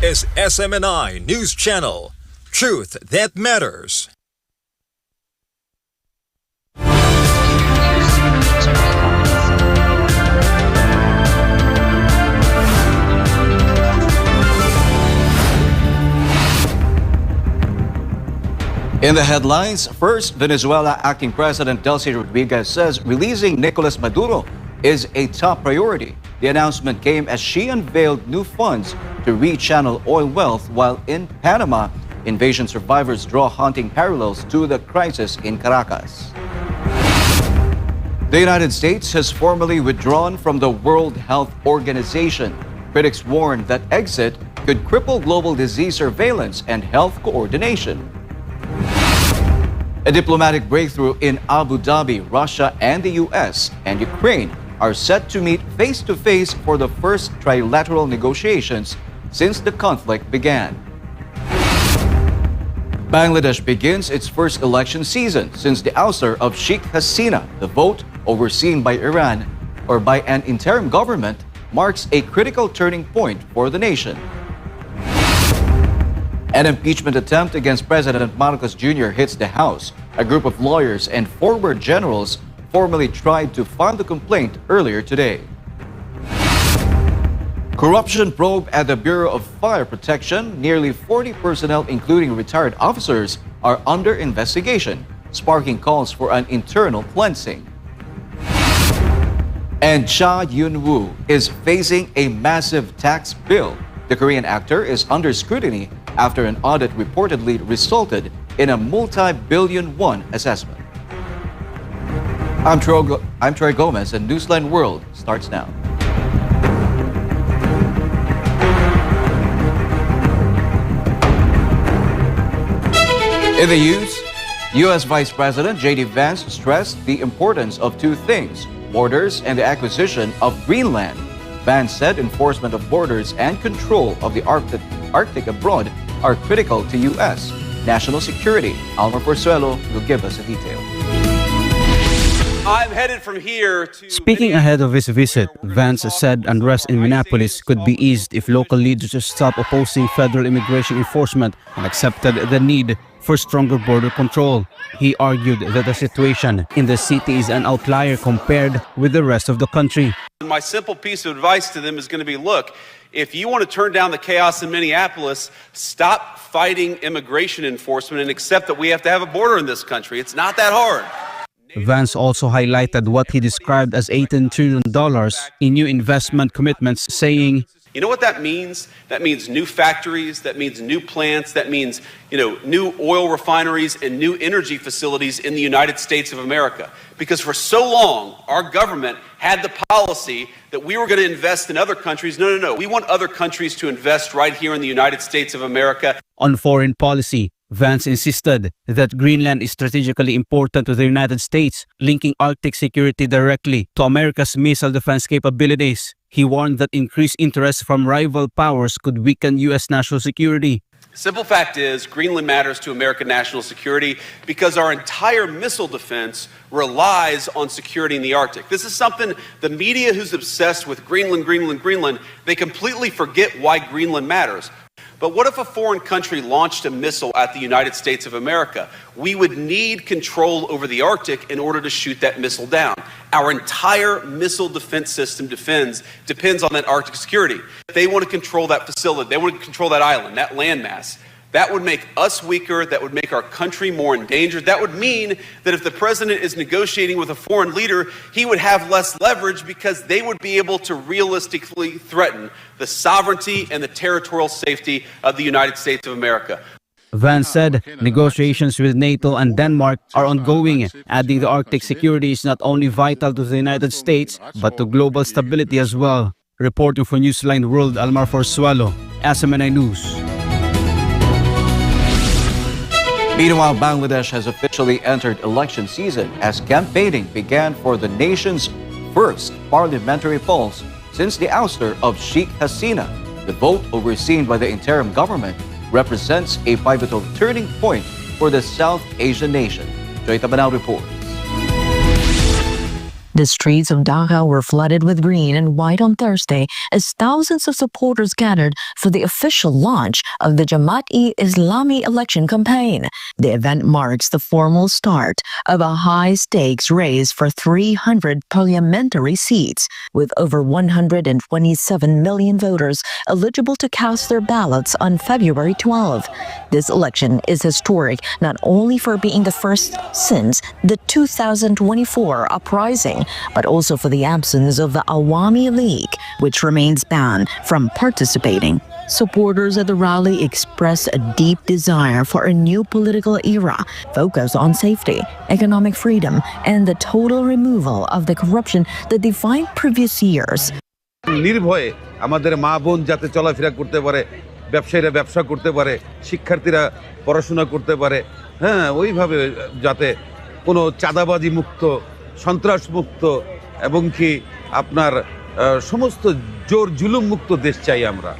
is SMNI News Channel. Truth that matters. In the headlines, first, Venezuela acting President Delcy Rodriguez says releasing Nicolas Maduro is a top priority. The announcement came as she unveiled new funds to rechannel oil wealth, while in Panama, invasion survivors draw haunting parallels to the crisis in Caracas. The United States has formally withdrawn from the World Health Organization. Critics warn that exit could cripple global disease surveillance and health coordination. A diplomatic breakthrough in Abu Dhabi, Russia and the US and Ukraine are set to meet face-to-face for the first trilateral negotiations since the conflict began. Bangladesh begins its first election season since the ouster of Sheikh Hasina. The vote, overseen by Iran or by an interim government, marks a critical turning point for the nation. An impeachment attempt against President Marcos Jr. hits the House. A group of lawyers and former generals formally tried to file the complaint earlier today. Corruption probe at the Bureau of Fire Protection. Nearly 40 personnel, including retired officers, are under investigation, sparking calls for an internal cleansing. And Cha Yun-woo is facing a massive tax bill. The Korean actor is under scrutiny after an audit reportedly resulted in a multi-billion won assessment. I'm Troy Gomez, and Newsline World starts now. In the news, U.S. Vice President J.D. Vance stressed the importance of two things: borders and the acquisition of Greenland. Vance said enforcement of borders and control of the Arctic abroad are critical to U.S. national security. Alma Porzuelo will give us a detail. I'm headed from here to... Speaking ahead of his visit, Vance said unrest in Minneapolis could be eased if local leaders stop opposing federal immigration enforcement and accepted the need for stronger border control. He argued that the situation in the city is an outlier compared with the rest of the country. My simple piece of advice to them is going to be, look, if you want to turn down the chaos in Minneapolis, stop fighting immigration enforcement and accept that we have to have a border in this country. It's not that hard. Vance also highlighted what he described as $18 trillion in new investment commitments, saying, you know what that means? That means new factories, that means new plants, that means, new oil refineries and new energy facilities in the United States of America. Because for so long, our government had the policy that we were going to invest in other countries. No. We want other countries to invest right here in the United States of America. On foreign policy, Vance insisted that Greenland is strategically important to the United States, linking Arctic security directly to America's missile defense capabilities. He warned that increased interest from rival powers could weaken U.S. national security. Simple fact is, Greenland matters to American national security because our entire missile defense relies on security in the Arctic. This is something the media who's obsessed with Greenland, they completely forget why Greenland matters. But what if a foreign country launched a missile at the United States of America? We would need control over the Arctic in order to shoot that missile down. Our entire missile defense system depends on that Arctic security. If they want to control that facility, they want to control that island, that landmass. That would make us weaker, that would make our country more endangered. That would mean that if the president is negotiating with a foreign leader, he would have less leverage because they would be able to realistically threaten the sovereignty and the territorial safety of the United States of America. Vance said negotiations with NATO and Denmark are ongoing, adding the Arctic security is not only vital to the United States, but to global stability as well. Reporting for Newsline World, Almar Porzuelo, SMNI News. Meanwhile, Bangladesh has officially entered election season as campaigning began for the nation's first parliamentary polls since the ouster of Sheikh Hasina. The vote, overseen by the interim government, represents a pivotal turning point for the South Asian nation. Joy Tabanao reports. The streets of Dhaka were flooded with green and white on Thursday as thousands of supporters gathered for the official launch of the Jamaat-e-Islami election campaign. The event marks the formal start of a high-stakes race for 300 parliamentary seats, with over 127 million voters eligible to cast their ballots on February 12. This election is historic not only for being the first since the 2024 uprising, but also for the absence of the Awami League, which remains banned from participating. Supporters at the rally expressed a deep desire for a new political era focused on safety, economic freedom, and the total removal of the corruption that defined previous years. নির্ভয়ে আমাদের মা বোন যাতে চলাফেরা করতে পারে, ব্যবসায়ীরা ব্যবসা করতে পারে, শিক্ষার্থীরা পড়াশোনা করতে পারে, হ্যাঁ ওইভাবে যাতে কোনো চাঁদাবাজি মুক্ত, সন্ত্রাস মুক্ত এবং কি আপনার সমস্ত জোর জুলুম মুক্ত দেশ চাই আমরা।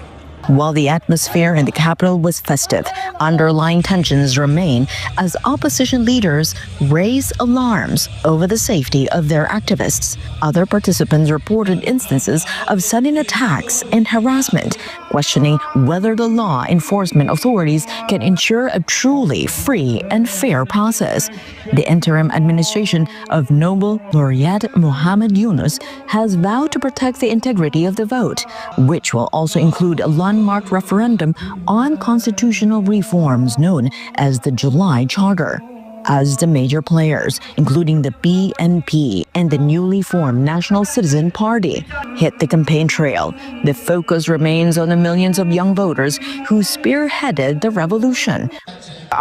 While the atmosphere in the capital was festive, underlying tensions remain as opposition leaders raise alarms over the safety of their activists. Other participants reported instances of sudden attacks and harassment, questioning whether the law enforcement authorities can ensure a truly free and fair process. The interim administration of Nobel laureate Muhammad Yunus has vowed to protect the integrity of the vote, which will also include a landmark referendum on constitutional reforms known as the July Charter. As the major players, including the BNP and the newly formed National Citizen Party, hit the campaign trail, the focus remains on the millions of young voters who spearheaded the revolution.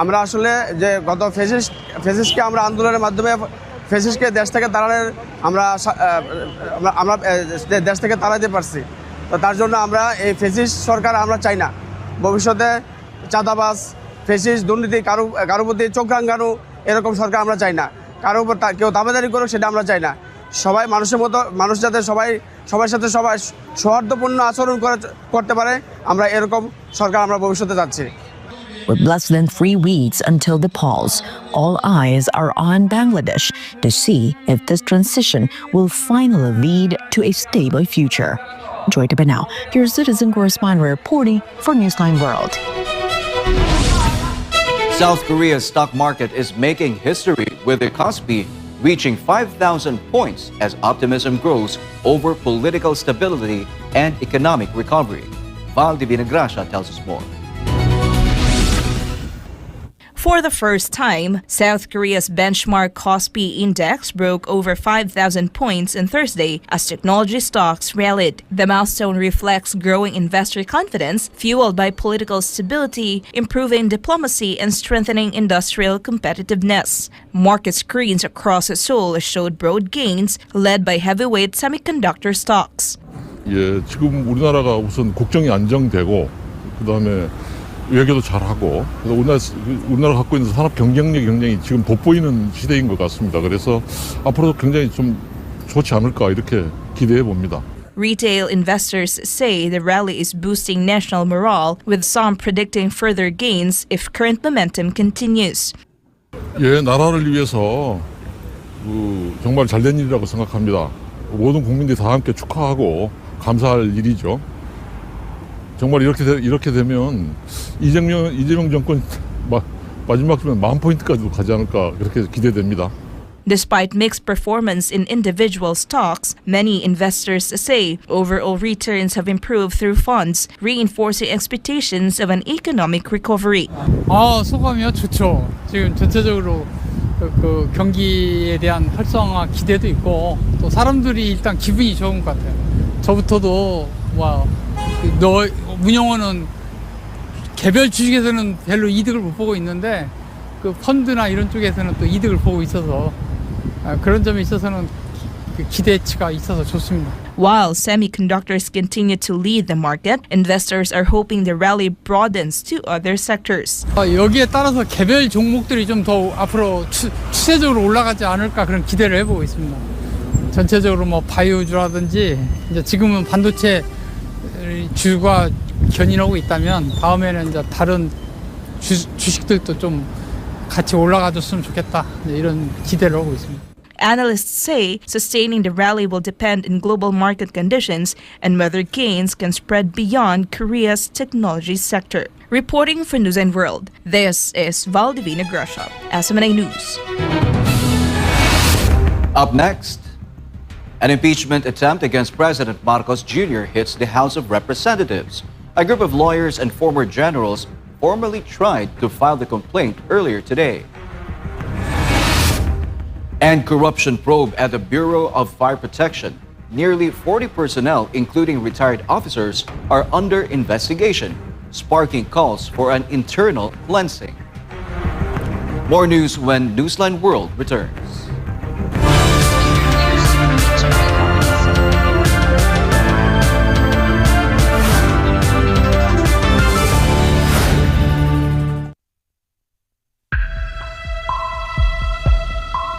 আমরা আসলে যে গত ফেসিস্টকে আমরা আন্দোলনের মাধ্যমে ফেসিস্টকে দেশ থেকে তাড়ানোর আমরা দেশ থেকে তাড়াতে পারছি। তো তার জন্য আমরা এই ফেসিস্ট সরকার আমরা চাই না। ভবিষ্যতে চাঁদাবাজ, ফেসিস্ট, দুর্নীতি, কারো প্রতি চোখ রাঙানো এরকম সরকার আমরা চাই না। কারো উপর কেউ দাবেদারি করুক সেটা আমরা চাই না। সবাই মানুষের মতো, মানুষ যাতে সবার সাথে সবাই সৌহার্দ্যপূর্ণ আচরণ করতে পারে, আমরা এরকম সরকার আমরা ভবিষ্যতে চাচ্ছি। With less than 3 weeks until the polls, all eyes are on Bangladesh to see if this transition will finally lead to a stable future. Joy Tabanao, your citizen correspondent reporting for Newsline World. South Korea's stock market is making history with the Kospi reaching 5,000 points as optimism grows over political stability and economic recovery. Val de Vinagracia tells us more. For the first time, South Korea's benchmark Kospi index broke over 5,000 points on Thursday as technology stocks rallied. The milestone reflects growing investor confidence fueled by political stability, improving diplomacy, and strengthening industrial competitiveness. Market screens across Seoul showed broad gains led by heavyweight semiconductor stocks. 예, 지금 우리나라가 우선 국정이 안정되고 그다음에 외교도 잘하고 우리나라 갖고 있는 산업 경쟁력이 굉장히 지금 돋보이는 시대인 것 같습니다. 그래서 앞으로도 굉장히 좀 좋지 않을까 이렇게 기대해 봅니다. Retail investors say the rally is boosting national morale, with some predicting further gains if current momentum continues. 예, 나라를 위해서 정말 잘된 일이라고 생각합니다. 모든 국민들이 다 함께 축하하고 감사할 일이죠. 정말 이렇게 되면 이재명 정권 마지막쯤에 10,000포인트까지도 가지 않을까 그렇게 기대됩니다. Despite mixed performance in individual stocks, many investors say overall returns have improved through funds, reinforcing expectations of an economic recovery. 소감이요? 좋죠. 지금 전체적으로 그 경기에 대한 활성화 기대도 있고 또 사람들이 일단 기분이 좋은 것 같아요. 저부터도 운영원은 개별 주식에서는 별로 이득을 못 보고 있는데 그 펀드나 이런 쪽에서는 또 이득을 보고 있어서 그런 점에 있어서는 기대치가 있어서 좋습니다. While semiconductors continue to lead the market, investors are hoping the rally broadens to other sectors. 여기에 따라서 개별 종목들이 좀 더 앞으로 추세적으로 올라가지 않을까 그런 기대를 해보고 있습니다. 전체적으로 뭐 바이오주라든지 이제 지금은 반도체 주가 견인하고 있다면 다음에는 이제 다른 주식들도 좀 같이 올라가줬으면 좋겠다 이런 기대를 하고 있습니다. Analysts say sustaining the rally will depend on global market conditions and whether gains can spread beyond Korea's technology sector. Reporting for Newsline World, this is Valdivina Grosha, SMNI News. Up next, an impeachment attempt against President Marcos Jr. hits the House of Representatives. A group of lawyers and former generals formally tried to file the complaint earlier today. And corruption probe at the Bureau of Fire Protection. Nearly 40 personnel, including retired officers, are under investigation, sparking calls for an internal cleansing. More news when Newsline World returns.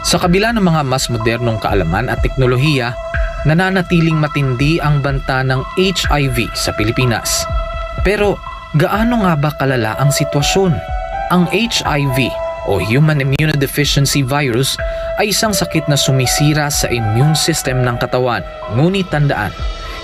Sa kabila ng mga mas modernong kaalaman at teknolohiya, nananatiling matindi ang banta ng HIV sa Pilipinas. Pero gaano nga ba kalala ang sitwasyon? Ang HIV o Human Immunodeficiency Virus ay isang sakit na sumisira sa immune system ng katawan. Ngunit tandaan,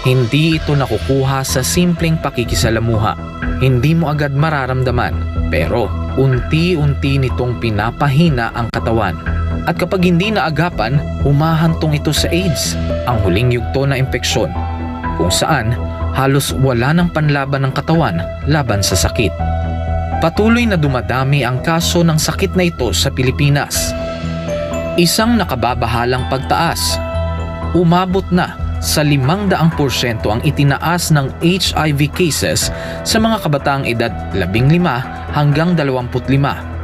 hindi ito nakukuha sa simpleng pakikisalamuha. Hindi mo agad mararamdaman, pero unti-unti nitong pinapahina ang katawan. At kapag hindi naagapan, humahantong ito sa AIDS, ang huling yugto na impeksyon, kung saan halos wala ng panlaban ng katawan laban sa sakit. Patuloy na dumadami ang kaso ng sakit na ito sa Pilipinas. Isang nakababahalang pagtaas. Umabot na sa 500% ang itinaas ng HIV cases sa mga kabataang edad 15 hanggang 25.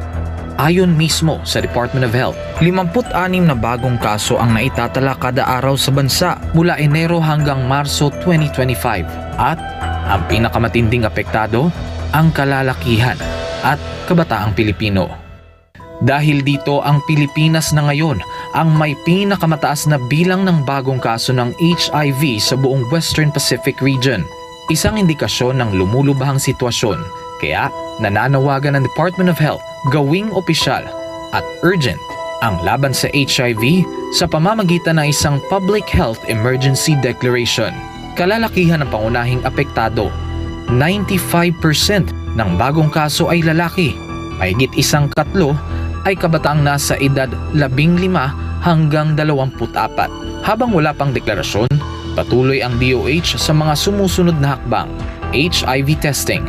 Ayon mismo sa Department of Health, 56 na bagong kaso ang naitatala kada araw sa bansa mula Enero hanggang Marso 2025. At ang pinakamatinding apektado, ang kalalakihan at kabataang Pilipino. Dahil dito, ang Pilipinas na ngayon ang may pinakamataas na bilang ng bagong kaso ng HIV sa buong Western Pacific region. Isang indikasyon ng lumulubhang sitwasyon. Kaya nananawagan ng Department of Health gawing opisyal at urgent ang laban sa HIV sa pamamagitan ng isang Public Health Emergency Declaration. Kalalakihan ng pangunahing apektado. 95% ng bagong kaso ay lalaki. Mahigit 1/3 ay kabataang nasa edad 15 hanggang 24. Habang wala pang deklarasyon, patuloy ang DOH sa mga sumusunod na hakbang: HIV testing,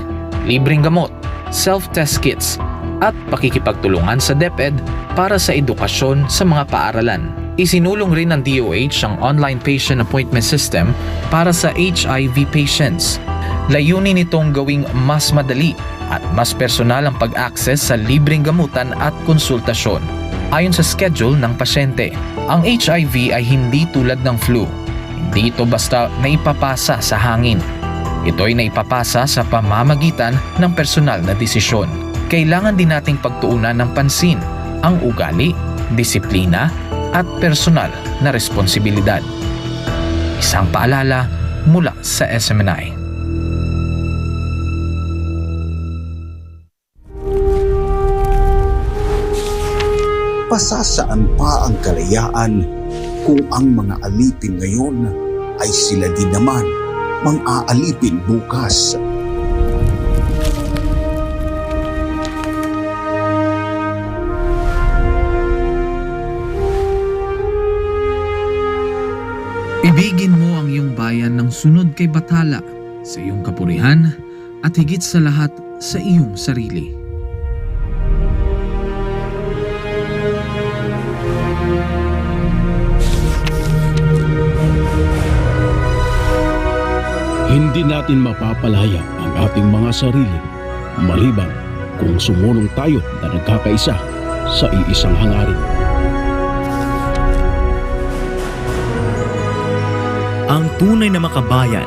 libreng gamot, self-test kits, at pakikipagtulungan sa DepEd para sa edukasyon sa mga paaralan. Isinulong rin ng DOH ang online patient appointment system para sa HIV patients. Layunin nitong gawing mas madali at mas personal ang pag-access sa libreng gamutan at konsultasyon. Ayon sa schedule ng pasyente, ang HIV ay hindi tulad ng flu. Hindi ito basta naipapasa sa hangin. Ito ay naipapasa sa pamamagitan ng personal na desisyon. Kailangan din nating pagtuunan ng pansin ang ugali, disiplina, at personal na responsibilidad. Isang paalala mula sa SMNI. Pasasaan pa ang kalayaan kung ang mga alipin ngayon ay sila din naman mang-aalipin bukas. Ibigin mo ang iyong bayan ng sunod kay Bathala, sa iyong kapurihan at higit sa lahat sa iyong sarili. Hindi natin mapapalaya ang ating mga sarili maliban kung sumulong tayo na nagkakaisa sa iisang hangarin. Ang tunay na makabayan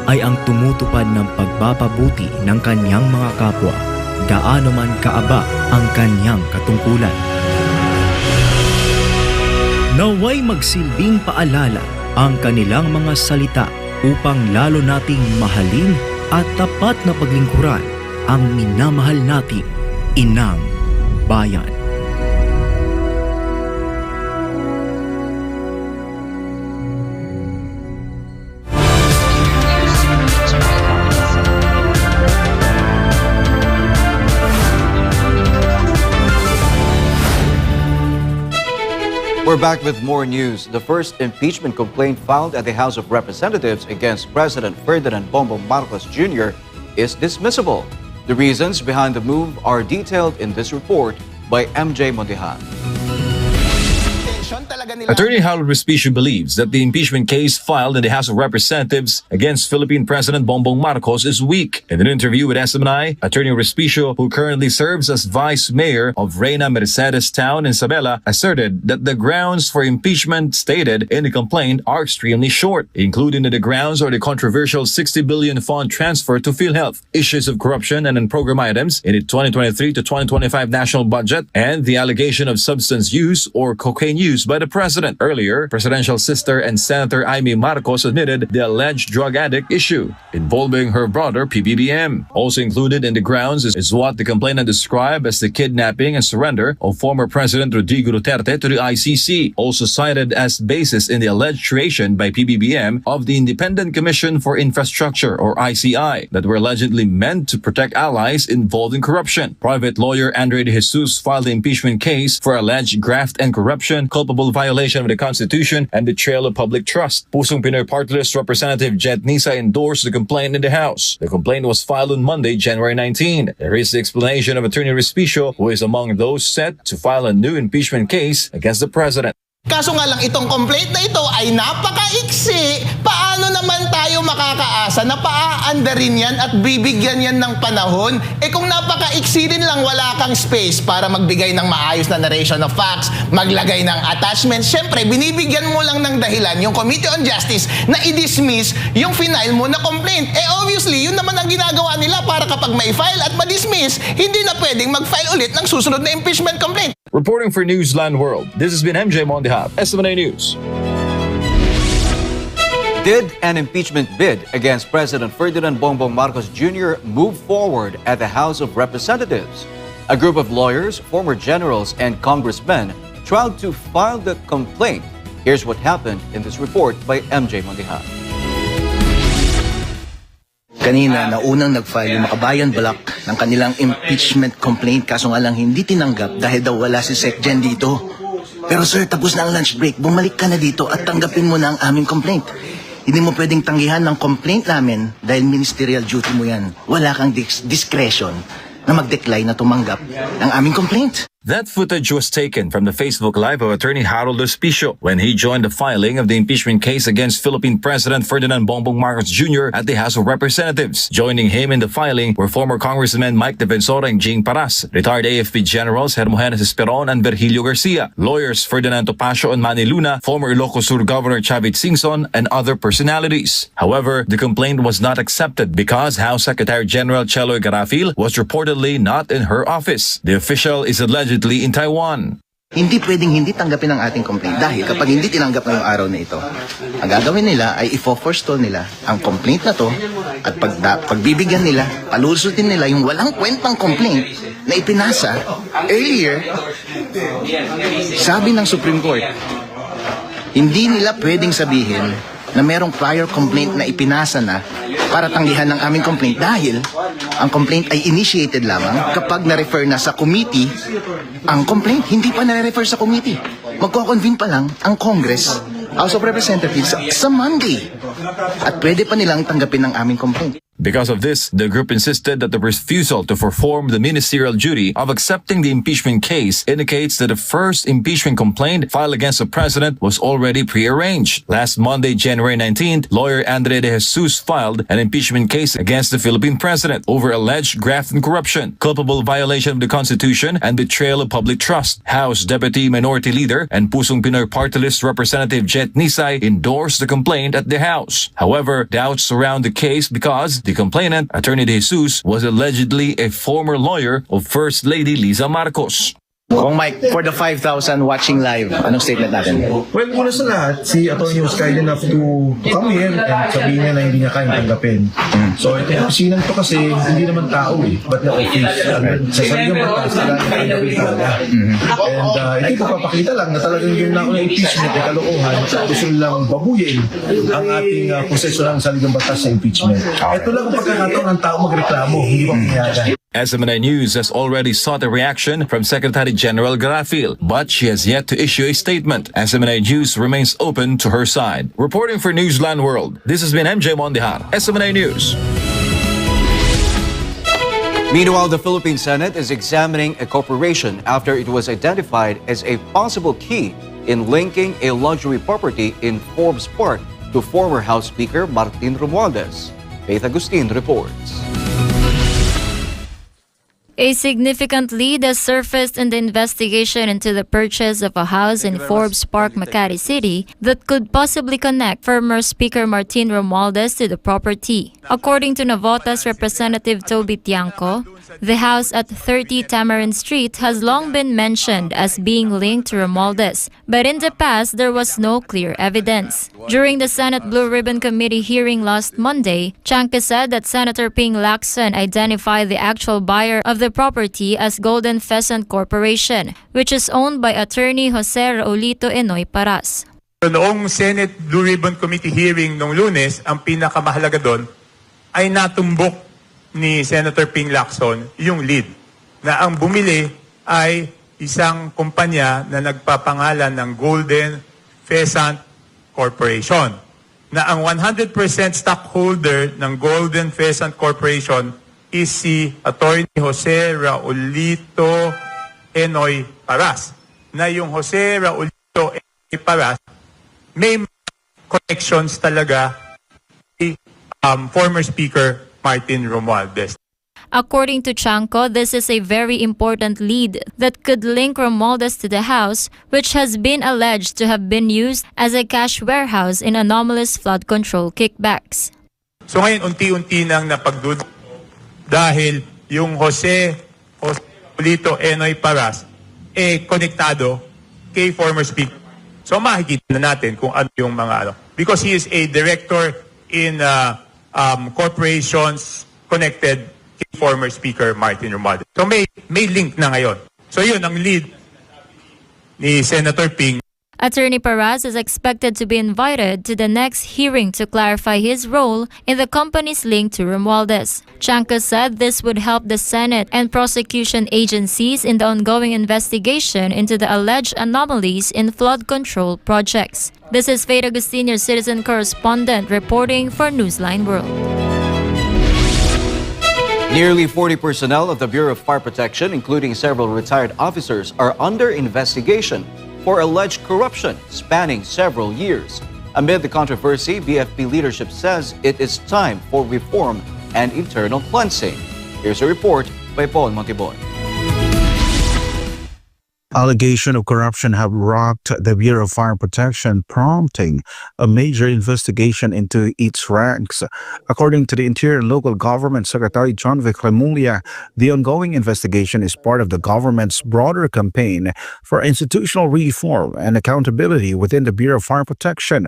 ay ang tumutupad ng pagpapabuti ng kanyang mga kapwa, gaano man kaaba ang kanyang katungkulan. Naway magsilbing paalala ang kanilang mga salita upang lalo nating mahalin at tapat na paglingkuran ang minamahal nating inang bayan. We're back with more news. The first impeachment complaint filed at the House of Representatives against President Ferdinand Bongbong Marcos Jr. is dismissible. The reasons behind the move are detailed in this report by MJ Mondihan. Attorney Harold Respicio believes that the impeachment case filed in the House of Representatives against Philippine President Bongbong Marcos is weak. In an interview with SMNI, Attorney Respicio, who currently serves as Vice Mayor of Reyna Mercedes Town in Isabela, asserted that the grounds for impeachment stated in the complaint are extremely short, including that the grounds are the controversial 60 billion fund transfer to PhilHealth, issues of corruption and program items in the 2023 to 2025 national budget, and the allegation of substance use or cocaine use by the president. Earlier, presidential sister and Senator Amy Marcos admitted the alleged drug addict issue involving her brother PBBM. Also included in the grounds is what the complainant described as the kidnapping and surrender of former President Rodrigo Duterte to the ICC, also cited as basis in the alleged creation by PBBM of the Independent Commission for Infrastructure or ICI that were allegedly meant to protect allies involved in corruption. Private lawyer Andre De Jesus filed the impeachment case for alleged graft and corruption, culpable violation of the Constitution, and betrayal of public trust. Pusong Pinoy Party List Representative Jet Nisa endorsed the complaint in the House. The complaint was filed on Monday, January 19. There is the explanation of Attorney Respicio, who is among those set to file a new impeachment case against the president. Kaso nga lang itong complaint na ito ay napakaiksi. Paano naman tayo makakaasa na paaandarin yan at bibigyan yan ng panahon? Kung napakaiksi din lang, wala kang space para magbigay ng maayos na narration of facts, maglagay ng attachments. Siyempre, binibigyan mo lang ng dahilan yung Committee on Justice na i-dismiss yung final mo na complaint. Obviously, yun naman ang ginagawa nila para kapag may file at ma-dismiss, hindi na pwedeng mag-file ulit ng susunod na impeachment complaint. Reporting for Newsline World, this has been MJ Mondihan, SMNI News. Did an impeachment bid against President Ferdinand Bongbong Marcos Jr. move forward at the House of Representatives? A group of lawyers, former generals, and congressmen tried to file the complaint. Here's what happened in this report by MJ Mondihan. Kanina, naunang nag-file yung Makabayan Block ng kanilang impeachment complaint, kaso nga lang hindi tinanggap dahil daw wala si Sec Gen dito. Pero sir, tapos na ang lunch break, bumalik ka na dito at tanggapin mo na ang aming complaint. Hindi mo pwedeng tanggihan ng complaint namin dahil ministerial duty mo yan. Wala kang discretion na mag-decline na tumanggap ng aming complaint. That footage was taken from the Facebook Live of Attorney Harold Respicio when he joined the filing of the impeachment case against Philippine President Ferdinand Bongbong Marcos Jr. at the House of Representatives. Joining him in the filing were former Congressmen Mike Defensor and Jing Paras, retired AFP Generals Hermogenes Esperon and Virgilio Garcia, lawyers Ferdinand Topacio and Manny Luna, former Ilocos Sur Governor Chavit Singson, and other personalities. However, the complaint was not accepted because House Secretary General Cheloy Garafil was reportedly not in her office. The official is allegedly in Taiwan. Hindi pwedeng hindi tanggapin ang ating complaint dahil kapag hindi tinanggap ngayong araw na ito, ang gagawin nila ay i-forestall nila ang complaint na to at pagbibigyan nila, palusutin nila yung walang kwentang complaint na ipinasa earlier. Sabi ng Supreme Court, hindi nila pwedeng sabihin na merong prior complaint na ipinasa na para tanggihan ng aming complaint dahil ang complaint ay initiated lamang kapag na-refer na sa committee ang complaint. Hindi pa na-refer sa committee. Magko-convene pa lang ang Congress, House of Representatives sa Monday. At pwede pa nilang tanggapin ang aming complaint. Because of this, the group insisted that the refusal to perform the ministerial duty of accepting the impeachment case indicates that the first impeachment complaint filed against the president was already prearranged. Last Monday, January 19th, lawyer Andre De Jesus filed an impeachment case against the Philippine president over alleged graft and corruption, culpable violation of the Constitution, and betrayal of public trust. House Deputy Minority Leader and Pusong Pinoy Party List Representative Jet Nisay endorsed the complaint at the House. However, doubts surround the case because the complainant, Attorney De Jesus, was allegedly a former lawyer of First Lady Liza Marcos. Kung Mike, for the 5,000 watching live, anong statement natin? Well, una sa lahat, si Atty. was kind enough to come here and sabihin niya na hindi niya kayang tanggapin. So, itong opisina to kasi hindi naman tao but the office. Sa saligang batas, talagang tanggapin talaga. And ito papakita lang na talagang yung naunang impeachment ay kalokohan at gusto nilang babuyin ang ating proseso ng saligang batas sa impeachment. Ito lang ang pagkakataon ng tao magreklamo, hindi pa pinayagan. SMNI News has already sought a reaction from Secretary General Garafil, but she has yet to issue a statement. SMNI News remains open to her side. Reporting for Newsline World, this has been MJ Mondihar, SMNI News. Meanwhile, the Philippine Senate is examining a corporation after it was identified as a possible key in linking a luxury property in Forbes Park to former House Speaker Martin Romualdez. Faith Agustin reports. A significant lead has surfaced in the investigation into the purchase of a house in Forbes Park, Makati City that could possibly connect former Speaker Martin Romualdez to the property. According to Navota's representative Toby Tiangco, the house at 30 Tamarind Street has long been mentioned as being linked to Romualdez, but in the past there was no clear evidence. During the Senate Blue Ribbon Committee hearing last Monday, Tiangco said that Senator Ping Lacson identified the actual buyer of the property as Golden Pheasant Corporation, which is owned by attorney Jose Raulito Enoy Paras. Noong Senate Blue Ribbon Committee hearing noong Lunes, ang pinakamahalaga doon ay natumbok ni Senator Ping Lacson yung lead na ang bumili ay isang kumpanya na nagpapangalan ng Golden Pheasant Corporation na ang 100% stockholder ng Golden Pheasant Corporation is si Attorney Jose Raulito Enoy Paras na yung Jose Raulito Enoy Paras may connections talaga si former Speaker Martin Romualdez. According to Tiangco, this is a very important lead that could link Romualdez to the house, which has been alleged to have been used as a cash warehouse in anomalous flood control kickbacks. So ngayon, unti-unti nang napagdud dahil yung Jose Raulito Enoy Paras konektado kay former Speaker. So makikita na natin kung ano yung mga because he is a director in corporations connected kay former Speaker Martin Romualdez. So may link na ngayon. So yun ang lead ni Senator Ping. Attorney Paras is expected to be invited to the next hearing to clarify his role in the company's link to Romualdez. Tiangco said this would help the Senate and prosecution agencies in the ongoing investigation into the alleged anomalies in flood control projects. This is Faith Agustin, your citizen correspondent, reporting for Newsline World. Nearly 40 personnel of the Bureau of Fire Protection, including several retired officers, are under investigation for alleged corruption spanning several years. Amid the controversy, BFP leadership says it is time for reform and internal cleansing. Here's a report by Paul Montibon. Allegations of corruption have rocked the Bureau of Fire Protection, prompting a major investigation into its ranks. According to the Interior and Local Government Secretary John Vic Remulla, the ongoing investigation is part of the government's broader campaign for institutional reform and accountability within the Bureau of Fire Protection.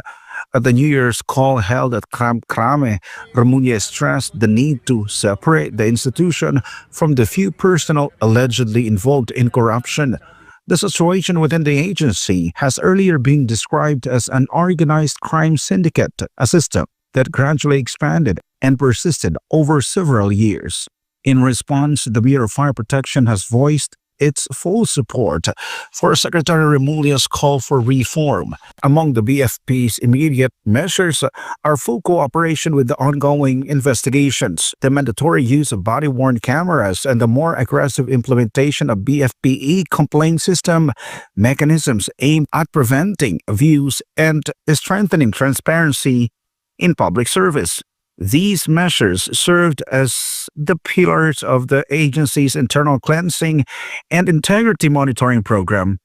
At the New Year's call held at Camp Crame, Remulla stressed the need to separate the institution from the few personnel allegedly involved in corruption. The situation within the agency has earlier been described as an organized crime syndicate, a system that gradually expanded and persisted over several years. In response, the Bureau of Fire Protection has voiced its full support for Secretary Remulla's call for reform. Among the BFP's immediate measures are full cooperation with the ongoing investigations, the mandatory use of body-worn cameras, and the more aggressive implementation of BFPE complaint system mechanisms aimed at preventing abuse and strengthening transparency in public service. These measures served as the pillars of the agency's internal cleansing and integrity monitoring program.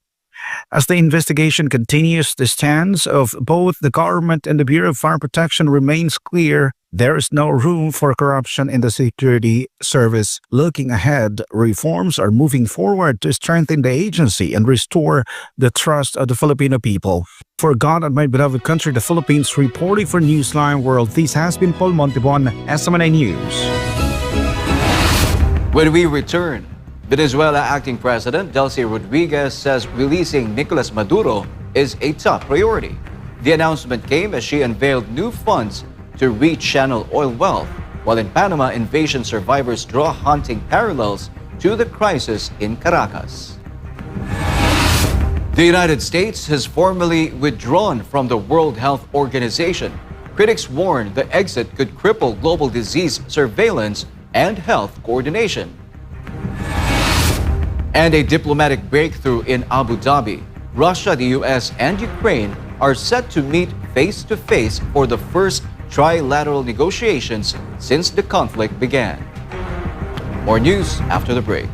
As the investigation continues, the stance of both the government and the Bureau of Fire Protection remains clear. There is no room for corruption in the security service. Looking ahead, reforms are moving forward to strengthen the agency and restore the trust of the Filipino people. For God and my beloved country, the Philippines, reporting for Newsline World, this has been Paul Montibon, SMNI News. When we return, Venezuela Acting President Delcy Rodriguez says releasing Nicolas Maduro is a top priority. The announcement came as she unveiled new funds to rechannel oil wealth while in Panama, invasion survivors draw haunting parallels to the crisis in Caracas. The United States has formally withdrawn from the World Health Organization. Critics warn the exit could cripple global disease surveillance and health coordination. And a diplomatic breakthrough in Abu Dhabi. Russia, the US, and Ukraine are set to meet face-to-face for the first trilateral negotiations since the conflict began. More news after the break.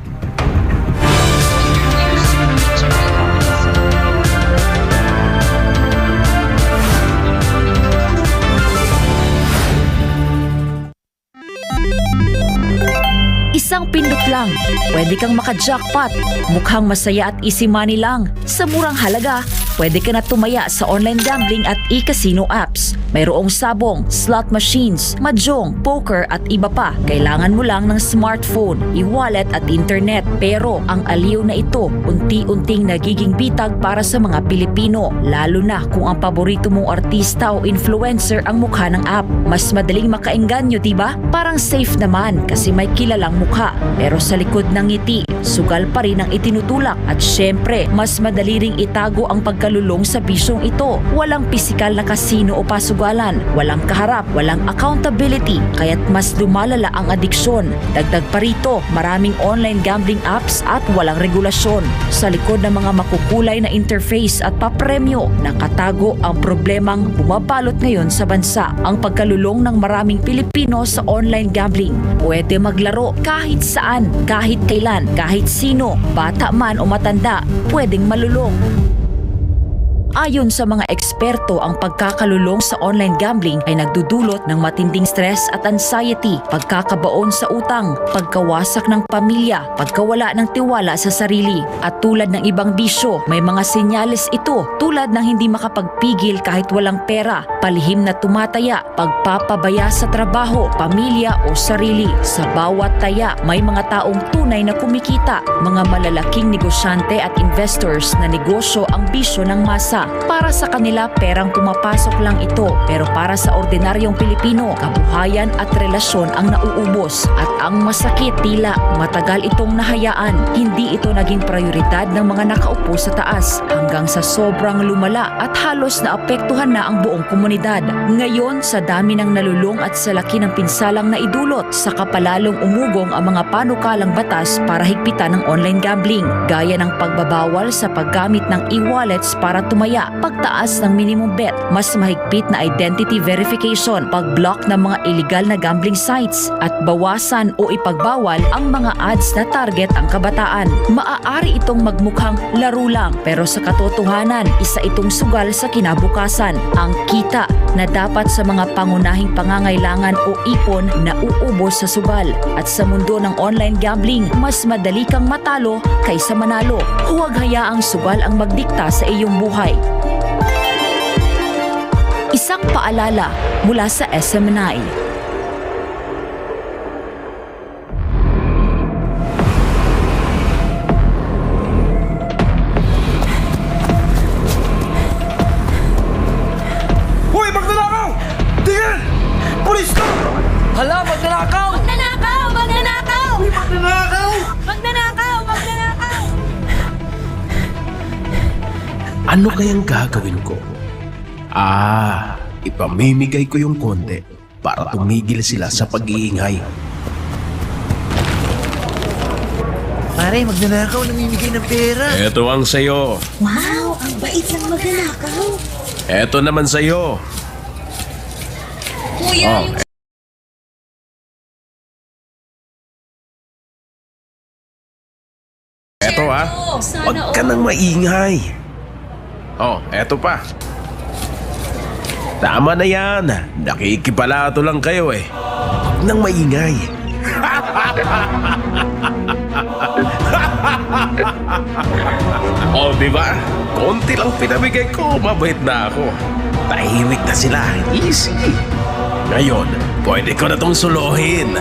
Isang pindot lang, pwede kang maka-jackpot. Mukhang masaya at easy money lang. Sa murang halaga, pwede ka na tumaya sa online gambling at e-casino apps. Mayroong sabong, slot machines, mahjong, poker at iba pa. Kailangan mo lang ng smartphone, e-wallet at internet. Pero ang aliw na ito, unti-unting nagiging bitag para sa mga Pilipino. Lalo na kung ang paborito mong artista o influencer ang mukha ng app. Mas madaling makaengganyo, diba? Parang safe naman kasi may kilalang mukha. Pero sa likod ng ngiti, sugal pa rin ang itinutulak. At syempre, mas madali ring itago ang pagkalulong sa bisyong ito. Walang pisikal na kasino o pasugalan, walang kaharap, walang accountability, kaya't mas lumalala ang adiksyon. Dagdag pa rito, maraming online gambling apps at walang regulasyon. Sa likod ng mga makukulay na interface at papremyo, nakatago ang problemang bumabalot ngayon sa bansa. Ang pagkalulong ng maraming Pilipino sa online gambling. Pwede maglaro kahit saan, kahit kailan, kahit sino, bata man o matanda, pwedeng malulong. Ayon sa mga eksperto, ang pagkakalulong sa online gambling ay nagdudulot ng matinding stress at anxiety, pagkakabaon sa utang, pagkawasak ng pamilya, pagkawala ng tiwala sa sarili. At tulad ng ibang bisyo, may mga senyales ito tulad ng hindi makapagpigil kahit walang pera, palihim na tumataya, pagpapabaya sa trabaho, pamilya o sarili. Sa bawat taya, may mga taong tunay na kumikita, mga malalaking negosyante at investors na negosyo ang bisyo ng masa. Para sa kanila, perang pumapasok lang ito. Pero para sa ordinaryong Pilipino, kabuhayan at relasyon ang nauubos. At ang masakit, tila matagal itong nahayaan. Hindi ito naging prioridad ng mga nakaupo sa taas hanggang sa sobrang lumala at halos naapektuhan na ang buong komunidad. Ngayon, sa dami ng nalulong at sa laki ng pinsalang naidulot, saka palalong umugong ang mga panukalang batas para higpitan ng online gambling. Gaya ng pagbabawal sa paggamit ng e-wallets para tumaya, pagtaas ng minimum bet, mas mahigpit na identity verification, pag-block ng mga illegal na gambling sites, at bawasan o ipagbawal ang mga ads na target ang kabataan. Maaari itong magmukhang laro lang, pero sa katotohanan, isa itong sugal sa kinabukasan. Ang kita na dapat sa mga pangunahing pangangailangan o ipon na uubos sa sugal. At sa mundo ng online gambling, mas madali kang matalo kaysa manalo. Huwag hayaang sugal ang magdikta sa iyong buhay. Isang paalala mula sa SMNI. Hoy, magnanakaw! Tingin! Pulis ka! Hala, magnanakaw! Magnanakaw! Magnanakaw! Hoy, magnanakaw! Magnanakaw! Magnanakaw! Ano kayang gagawin ko? Ipamimigay ko yung konti para tumigil sila sa pag-iingay. Pare, magnanakaw, namimigay ng pera. Ito ang sayo. Wow! Ang bait ng magnanakaw! Ito naman sayo. Kuya, yung... Eto Huwag ka nang maingay. Eto pa. Tama na yan. Nakikipalato lang kayo eh. Huwag nang maingay. Diba? Konti lang pinamigay ko, mabait na ako. Tahimik na sila. Easy. Ngayon, pwede ko na tong suluhin.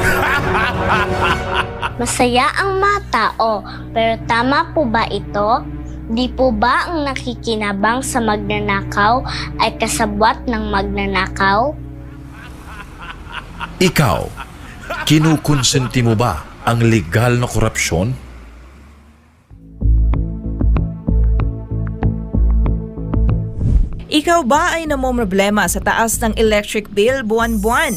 Masaya ang mga tao, pero tama po ba ito? Di po ba ang nakikinabang sa magnanakaw ay kasabwat ng magnanakaw? Ikaw, Kinukonsenti mo ba ang legal na korupsyon? Ikaw ba ay namomroblema sa taas ng electric bill buwan-buwan?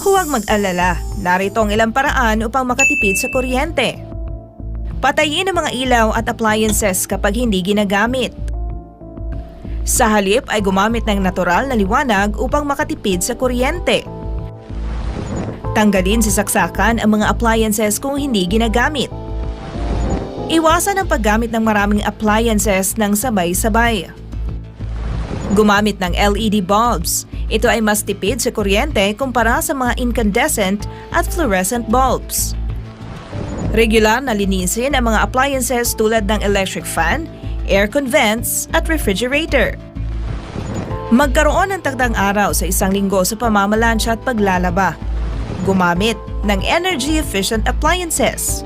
Huwag mag-alala, narito ang ilang paraan upang makatipid sa kuryente. Patayin ang mga ilaw at appliances kapag hindi ginagamit. Sa halip ay gumamit ng natural na liwanag upang makatipid sa kuryente. Tanggalin sa saksakan ang mga appliances kung hindi ginagamit. Iwasan ang paggamit ng maraming appliances ng sabay-sabay. Gumamit ng LED bulbs. Ito ay mas tipid sa kuryente kumpara sa mga incandescent at fluorescent bulbs. Regular na linisin ang mga appliances tulad ng electric fan, aircon vents at refrigerator. Magkaroon ng takdang araw sa isang linggo sa pamamalansya at paglalaba. Gumamit ng energy-efficient appliances.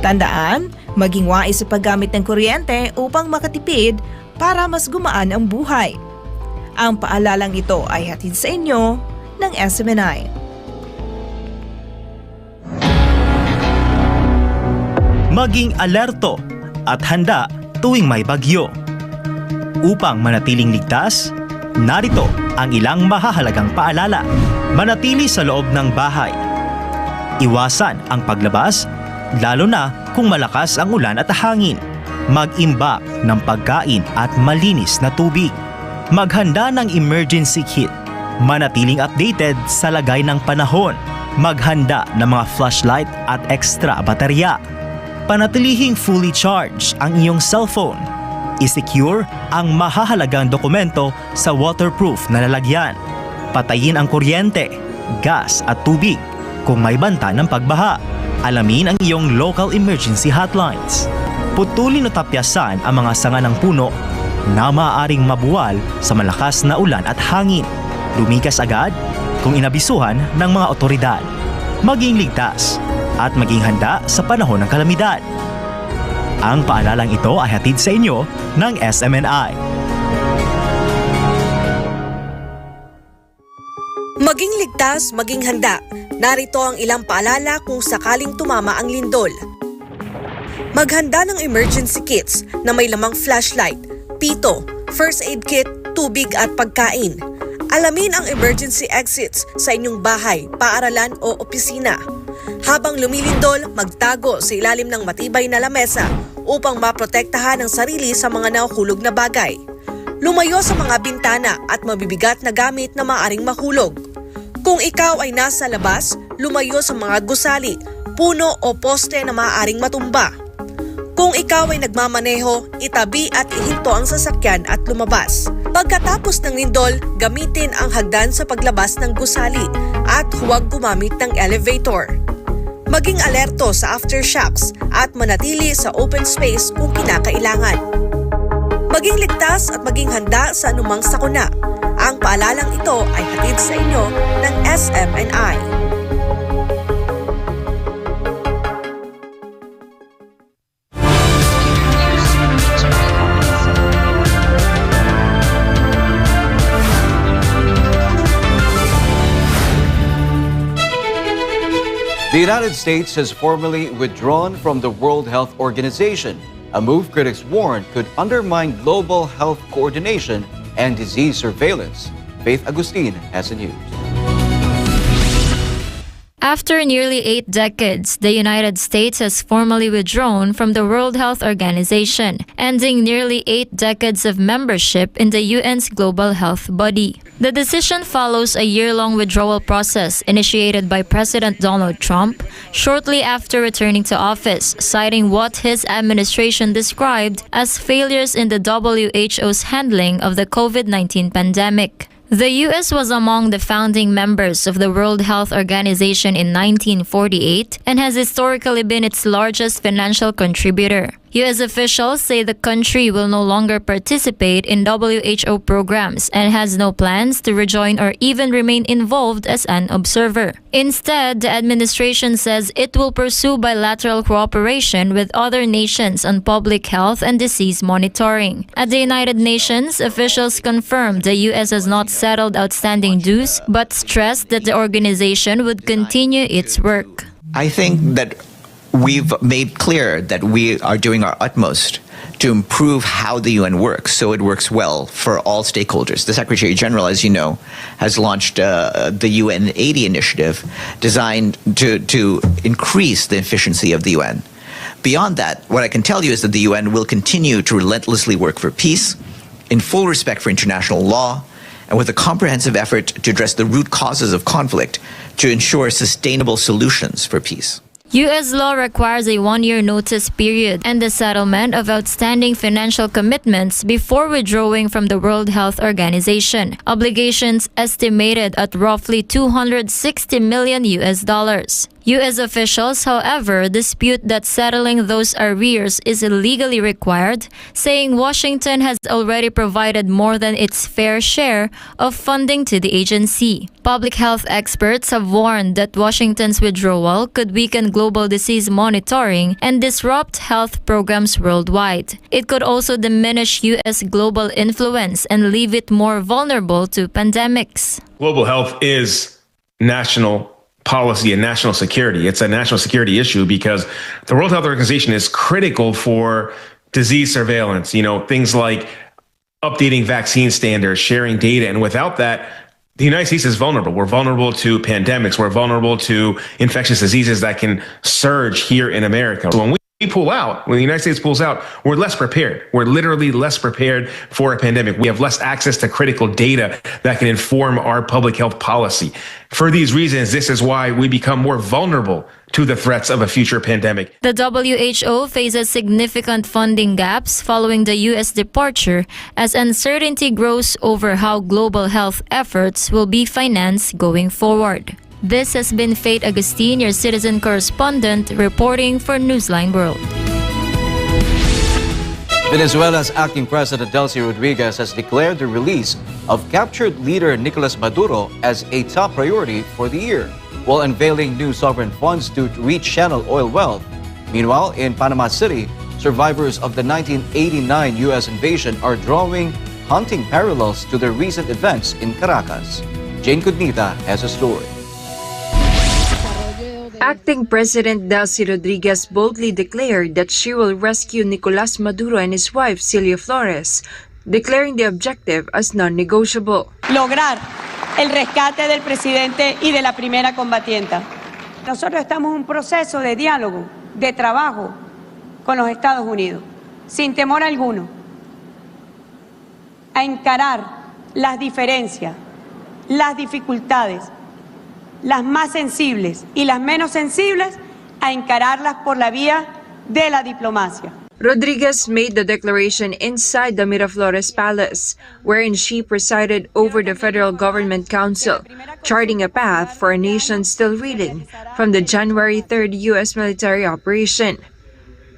Tandaan, maging wais sa paggamit ng kuryente upang makatipid para mas gumaan ang buhay. Ang paalalang ito ay hatid sa inyo ng SMNI. Maging alerto at handa tuwing may bagyo. Upang manatiling ligtas, narito ang ilang mahahalagang paalala. Manatili sa loob ng bahay. Iwasan ang paglabas, lalo na kung malakas ang ulan at hangin. Mag-imbak ng pagkain at malinis na tubig. Maghanda ng emergency kit. Manatiling updated sa lagay ng panahon. Maghanda ng mga flashlight at extra baterya. Panatilihing fully charged ang iyong cellphone. I-secure ang mahahalagang dokumento sa waterproof na lalagyan. Patayin ang kuryente, gas at tubig kung may banta ng pagbaha. Alamin ang iyong local emergency hotlines. Putulin o tapyasan ang mga sanga ng puno na maaaring mabuwal sa malakas na ulan at hangin. Lumikas agad kung inabisuhan ng mga otoridad. Maging ligtas at maging handa sa panahon ng kalamidad. Ang paalalang ito ay hatid sa inyo ng SMNI. Maging ligtas, maging handa. Narito ang ilang paalala kung sakaling tumama ang lindol. Maghanda ng emergency kits na may lamang flashlight, pito, first aid kit, tubig at pagkain. Alamin ang emergency exits sa inyong bahay, paaralan o opisina. Habang lumilindol, magtago sa ilalim ng matibay na lamesa upang maprotektahan ang sarili sa mga nahuhulog na bagay. Lumayo sa mga bintana at mabibigat na gamit na maaaring mahulog. Kung ikaw ay nasa labas, lumayo sa mga gusali, puno o poste na maaaring matumba. Kung ikaw ay nagmamaneho, itabi at ihinto ang sasakyan at lumabas. Pagkatapos ng lindol, gamitin ang hagdan sa paglabas ng gusali at huwag gumamit ng elevator. Maging alerto sa aftershocks at manatili sa open space kung kinakailangan. Maging ligtas at maging handa sa anumang sakuna. Ang paalalang ito ay hatid sa inyo ng SMNI. The United States has formally withdrawn from the World Health Organization, a move critics warn could undermine global health coordination and disease surveillance. Faith Agustin has the news. After nearly 8 decades, the United States has formally withdrawn from the World Health Organization, ending nearly 8 decades of membership in the UN's global health body. The decision follows a year-long withdrawal process initiated by President Donald Trump shortly after returning to office, citing what his administration described as failures in the WHO's handling of the COVID-19 pandemic. The U.S. was among the founding members of the World Health Organization in 1948 and has historically been its largest financial contributor. U.S. officials say the country will no longer participate in WHO programs and has no plans to rejoin or even remain involved as an observer. Instead, the administration says it will pursue bilateral cooperation with other nations on public health and disease monitoring. At the United Nations, officials confirmed the U.S. has not settled outstanding dues, but stressed that the organization would continue its work. I think that we've made clear that we are doing our utmost to improve how the UN works so it works well for all stakeholders. The Secretary General, as you know, has launched the UN 80 initiative designed to increase the efficiency of the UN. Beyond that, what I can tell you is that the UN will continue to relentlessly work for peace, in full respect for international law, and with a comprehensive effort to address the root causes of conflict to ensure sustainable solutions for peace. U.S. law requires a 1-year notice period and the settlement of outstanding financial commitments before withdrawing from the World Health Organization. Obligations estimated at roughly $260 million US. U.S. officials, however, dispute that settling those arrears is illegally required, saying Washington has already provided more than its fair share of funding to the agency. Public health experts have warned that Washington's withdrawal could weaken global disease monitoring and disrupt health programs worldwide. It could also diminish U.S. global influence and leave it more vulnerable to pandemics. Global health is national policy and national security. It's a national security issue because the World Health Organization is critical for disease surveillance, things like updating vaccine standards, sharing data. And without that, the United States is vulnerable. We're vulnerable to pandemics. We're vulnerable to infectious diseases that can surge here in America. So when we pull out, when the United States pulls out, we're less prepared. We're literally less prepared for a pandemic. We have less access to critical data that can inform our public health policy. For these reasons, this is why we become more vulnerable to the threats of a future pandemic. The WHO faces significant funding gaps following the U.S. departure as uncertainty grows over how global health efforts will be financed going forward. This has been Faith Agustin, your citizen correspondent, reporting for Newsline World. Venezuela's acting president Delcy Rodriguez has declared the release of captured leader Nicolas Maduro as a top priority for the year, while unveiling new sovereign funds to rechannel oil wealth. Meanwhile, in Panama City, survivors of the 1989 U.S. invasion are drawing haunting parallels to the recent events in Caracas. Jane Cudnita has a story. Acting President Delcy Rodriguez boldly declared that she will rescue Nicolas Maduro and his wife Celia Flores, declaring the objective as non-negotiable. Lograr el rescate del presidente y de la primera combatienta. Nosotros estamos en un proceso de diálogo, de trabajo con los Estados Unidos, sin temor alguno, a encarar las diferencias, las dificultades, las más sensibles y las menos sensibles, a encararlas por la vía de la diplomacia. Rodriguez made the declaration inside the Miraflores Palace, wherein she presided over the Federal Government Council, charting a path for a nation still reeling from the January 3rd U.S. military operation.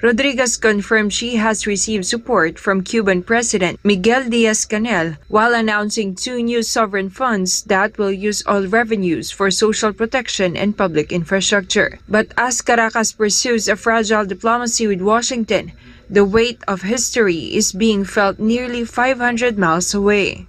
Rodriguez confirmed she has received support from Cuban President Miguel Diaz-Canel while announcing 2 new sovereign funds that will use oil revenues for social protection and public infrastructure. But as Caracas pursues a fragile diplomacy with Washington, the weight of history is being felt nearly 500 miles away.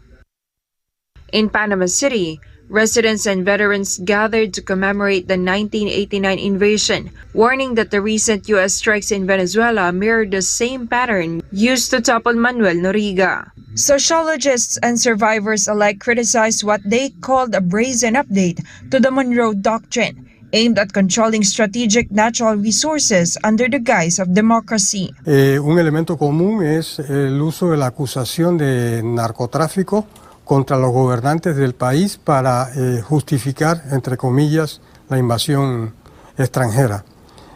In Panama City, residents and veterans gathered to commemorate the 1989 invasion, warning that the recent U.S. strikes in Venezuela mirrored the same pattern used to topple Manuel Noriega. Sociologists and survivors alike criticized what they called a brazen update to the Monroe Doctrine, aimed at controlling strategic natural resources under the guise of democracy. Un elemento común es el uso de la acusación de narcotráfico contra los gobernantes del país para justificar, entre comillas, la invasión extranjera.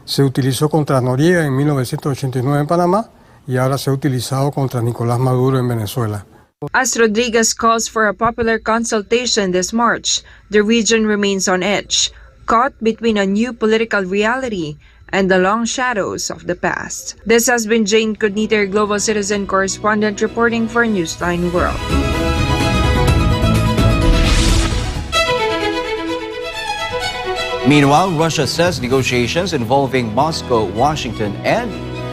Se utilizó contra Noriega en 1989 en Panamá y ahora se ha utilizado contra Nicolás Maduro en Venezuela. As Rodriguez calls for a popular consultation this March, the region remains on edge, caught between a new political reality and the long shadows of the past. This has been Jane Cudniter, Global Citizen Correspondent, reporting for Newsline World. Meanwhile, Russia says negotiations involving Moscow, Washington, and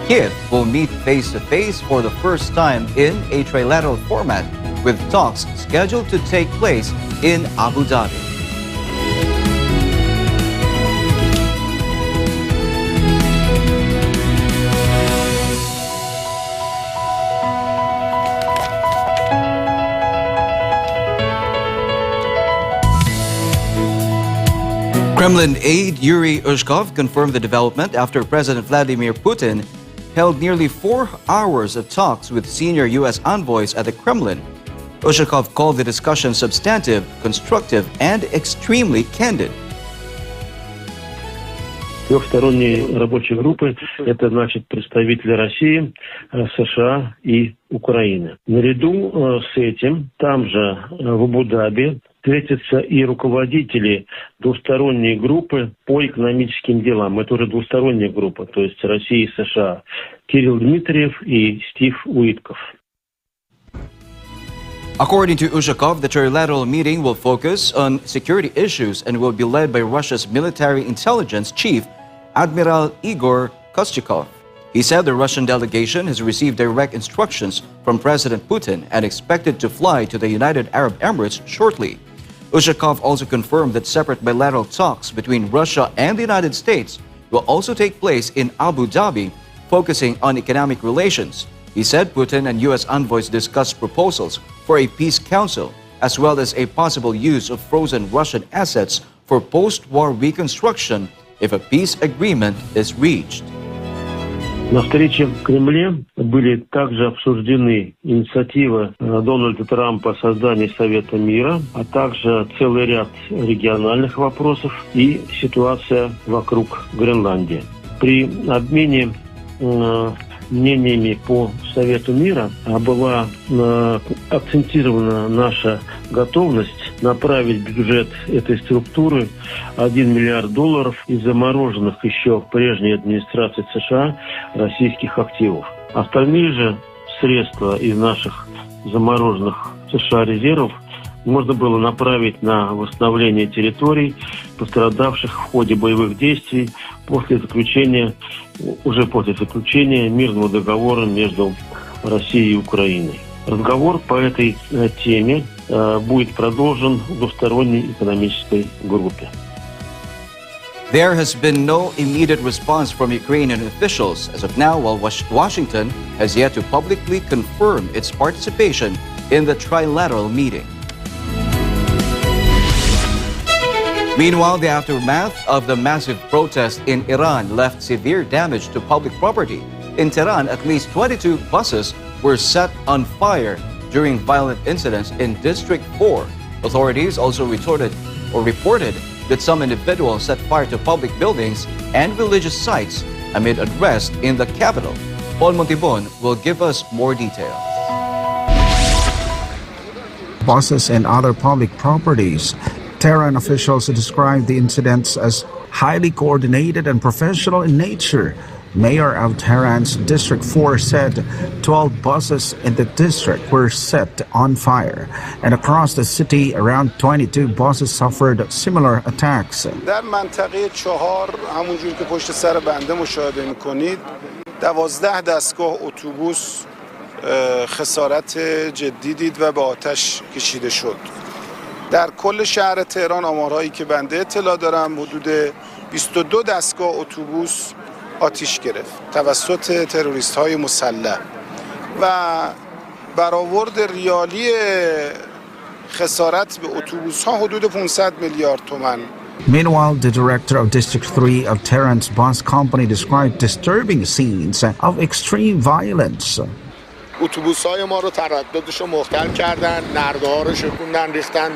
Kiev will meet face-to-face for the first time in a trilateral format, with talks scheduled to take place in Abu Dhabi. Kremlin aide Yuri Ushkov confirmed the development after President Vladimir Putin held nearly 4 hours of talks with senior U.S. envoys at the Kremlin. Ushakov called the discussion substantive, constructive, and extremely candid. Трехсторонние рабочие группы – это значит представители России, США и Украины. Наряду с этим, там же в Абу-Даби, встретятся и руководители двусторонней группы по экономическим делам. Это уже двусторонняя группа, то есть Россия и США. Кирилл Дмитриев и Стив Уитков. According to Ushakov, the trilateral meeting will focus on security issues and will be led by Russia's military intelligence chief, Admiral Igor Kostyukov. He said the Russian delegation has received direct instructions from President Putin and expected to fly to the United Arab Emirates shortly. Ushakov also confirmed that separate bilateral talks between Russia and the United States will also take place in Abu Dhabi, focusing on economic relations. He said Putin and U.S. envoys discussed proposals for a peace council, as well as a possible use of frozen Russian assets for post-war reconstruction if a peace agreement is reached. На встрече в Кремле были также обсуждены инициативы Дональда Трампа о создании Совета мира, а также целый ряд региональных вопросов и ситуация вокруг Гренландии. При обмене мнениями по Совету мира была акцентирована наша готовность направить бюджет этой структуры $1 миллиард из замороженных еще в прежней администрации США российских активов. Остальные же средства из наших замороженных США резервов можно было направить на восстановление территорий, пострадавших в ходе боевых действий уже после заключения мирного договора между Россией и Украиной. Разговор по этой теме будет продолжен в двусторонней экономической группе. There has been no immediate response from Ukrainian officials as of now, while Washington has yet to publicly confirm its participation in the trilateral meeting. Meanwhile, the aftermath of the massive protest in Iran left severe damage to public property. In Tehran, at least 22 buses were set on fire during violent incidents in District 4. Authorities also reported that some individuals set fire to public buildings and religious sites amid unrest in the capital. Paul Montibon will give us more details. Buses and other public properties. Tehran officials described the incidents as highly coordinated and professional in nature. Mayor of Tehran's District 4 said 12 buses in the district were set on fire. And across the city, around 22 buses suffered similar attacks. در منطقه 4 همونجور که پشت سر بنده مشاهده می‌کنید 12 دستگاه اتوبوس خسارت جدی دید و به آتش کشیده شد. در کل شهر تهران آمارهایی که بنده اطلاع دارم حدود 22 دستگاه اتوبوس آتش گرفت توسط تروریست‌های مسلح و برآورد ریالی خسارت به اتوبوس‌ها حدود 500 میلیارد تومان. Meanwhile, the director of District 3 of Tehran's bus company described disturbing scenes of extreme violence. اتوبوس‌های ما رو ترددش رو مختل کردن، نرده‌ها رو شکوندن، ریختن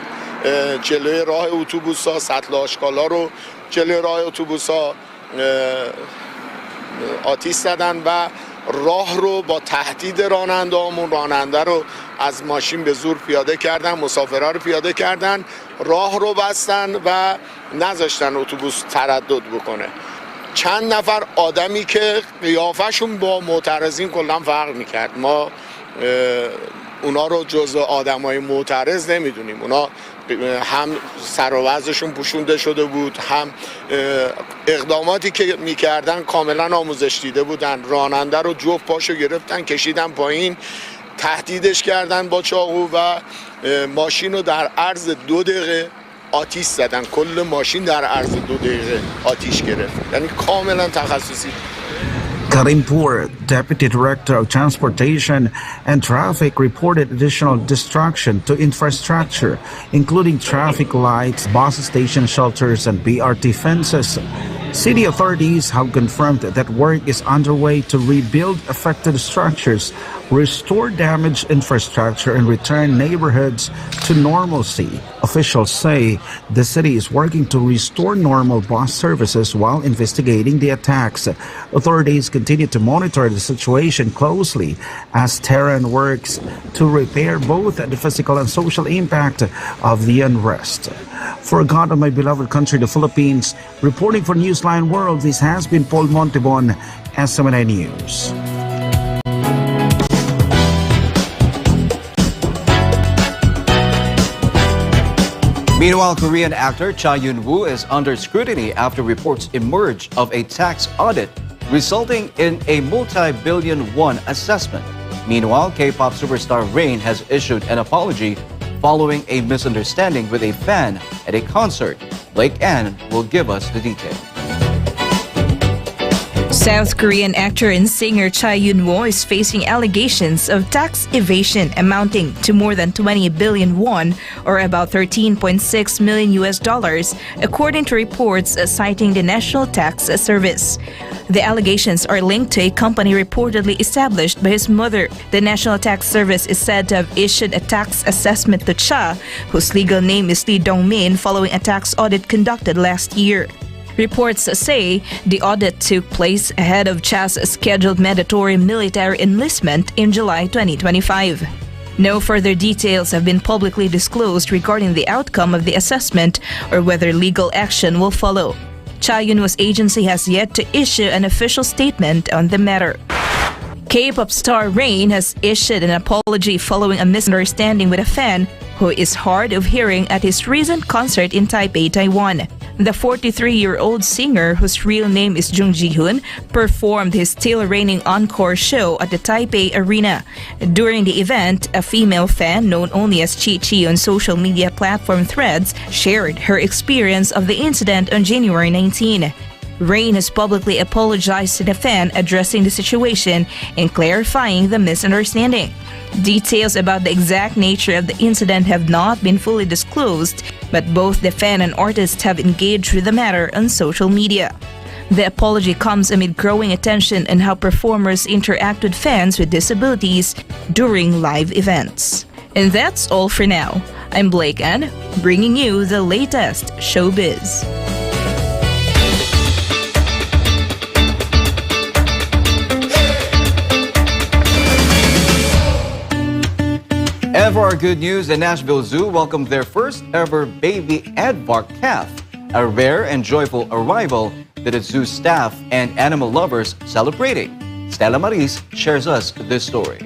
جلوی راه اتوبوس‌ها، سطل آشغالا رو جلوی راه اتوبوس‌ها آتش زدن و راه رو با تهدید راننده رو از ماشین به زور پیاده کردن، مسافرها رو پیاده کردن، راه رو بستن و نذاشتن اتوبوس تردد بکنه. چند نفر آدمی که قیافشون با معترضین کلا فرق میکرد. ما اونا رو جزو آدمای معترض نمیدونیم. اونا هم سر و وضعشون پوشونده شده بود، هم اقداماتی که میکردن کاملا آموزش دیده بودن. راننده رو جفت پاشو گرفتن کشیدن پایین، تهدیدش کردن با چاقو و ماشین رو در عرض 2 دقیقه آتیش زدن. کل ماشین در عرض 2 دقیقه آتیش گرفت. یعنی کاملا تخصصی. Karimpour, Deputy Director of Transportation and Traffic, reported additional destruction to infrastructure, including traffic lights, bus station shelters, and BRT fences. City authorities have confirmed that work is underway to rebuild affected structures, restore damaged infrastructure, and return neighborhoods to normalcy. Officials say the city is working to restore normal bus services while investigating the attacks. Authorities continue to monitor the situation closely as Tehran works to repair both the physical and social impact of the unrest. For God of my beloved country, the Philippines, reporting for Newsline World, this has been Paul Montebon, SMNI News. Meanwhile, Korean actor Cha Yun-woo is under scrutiny after reports emerge of a tax audit resulting in a multi-billion won assessment. Meanwhile, K-pop superstar Rain has issued an apology following a misunderstanding with a fan at a concert. Blake Ann will give us the details. South Korean actor and singer Cha Yun-woo is facing allegations of tax evasion amounting to more than 20 billion won, or about $13.6 million US dollars, according to reports citing the National Tax Service. The allegations are linked to a company reportedly established by his mother. The National Tax Service is said to have issued a tax assessment to Cha, whose legal name is Lee Dong-min, following a tax audit conducted last year. Reports say the audit took place ahead of Cha's scheduled mandatory military enlistment in July 2025. No further details have been publicly disclosed regarding the outcome of the assessment or whether legal action will follow. Cha Yun-woo's agency has yet to issue an official statement on the matter. K-pop star Rain has issued an apology following a misunderstanding with a fan who is hard of hearing at his recent concert in Taipei, Taiwan. The 43-year-old singer, whose real name is Jung Ji-hoon, performed his Still Raining encore show at the Taipei Arena. During the event, a female fan known only as Chi-Chi on social media platform Threads shared her experience of the incident on January 19. Rain has publicly apologized to the fan, addressing the situation and clarifying the misunderstanding. Details about the exact nature of the incident have not been fully disclosed, but both the fan and artist have engaged with the matter on social media. The apology comes amid growing attention on how performers interact with fans with disabilities during live events. And that's all for now. I'm Blake Ann, bringing you the latest showbiz. And for our good news, the Nashville Zoo welcomed their first ever baby aardvark calf, a rare and joyful arrival that the zoo staff and animal lovers celebrating. Stella Maris shares us this story.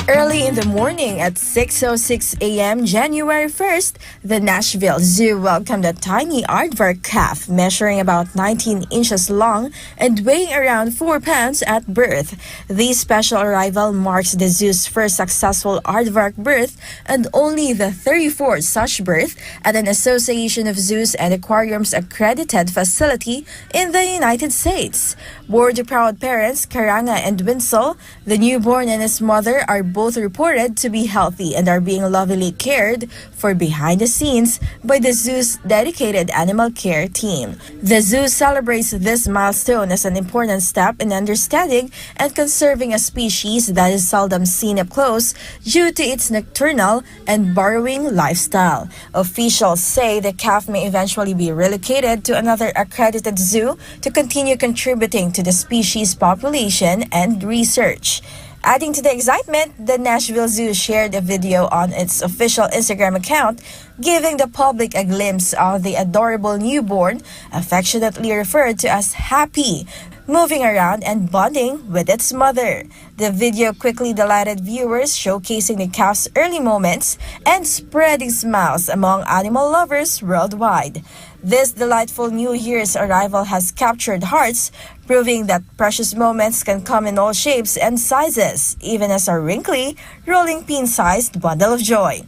Early in the morning at 6:06 a.m. January 1st, the Nashville Zoo welcomed a tiny aardvark calf measuring about 19 inches long and weighing around 4 pounds at birth. This special arrival marks the zoo's first successful aardvark birth and only the 34th such birth at an Association of Zoos and Aquariums accredited facility in the United States. Born to proud parents Karanga and Winslow, the newborn and his mother are both reported to be healthy and are being lovingly cared for behind the scenes by the zoo's dedicated animal care team. The zoo celebrates this milestone as an important step in understanding and conserving a species that is seldom seen up close due to its nocturnal and burrowing lifestyle. Officials say the calf may eventually be relocated to another accredited zoo to continue contributing to the species population and research. Adding to the excitement, the Nashville Zoo shared a video on its official Instagram account, giving the public a glimpse of the adorable newborn, affectionately referred to as Happy, moving around and bonding with its mother. The video quickly delighted viewers, showcasing the cow's early moments and spreading smiles among animal lovers worldwide. This delightful New Year's arrival has captured hearts, proving that precious moments can come in all shapes and sizes, even as a wrinkly, rolling pin-sized bundle of joy.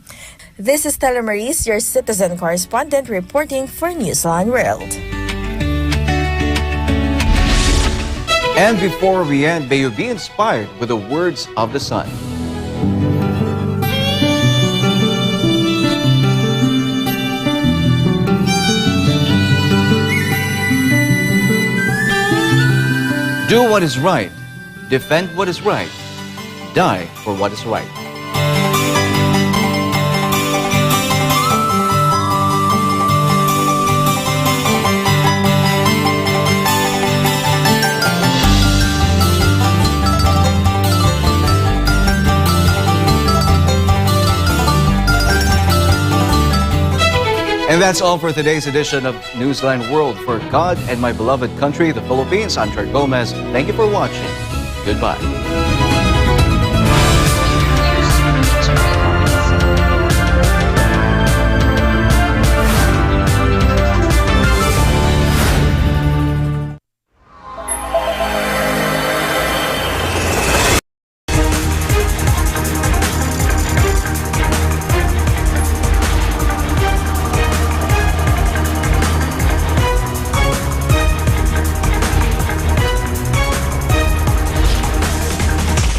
This is Stella Maris, your citizen correspondent, reporting for Newsline World. And before we end, may you be inspired with the words of the sun. Do what is right, defend what is right, die for what is right. And that's all for today's edition of Newsline World. For God and my beloved country, the Philippines, I'm Trent Gomez. Thank you for watching. Goodbye.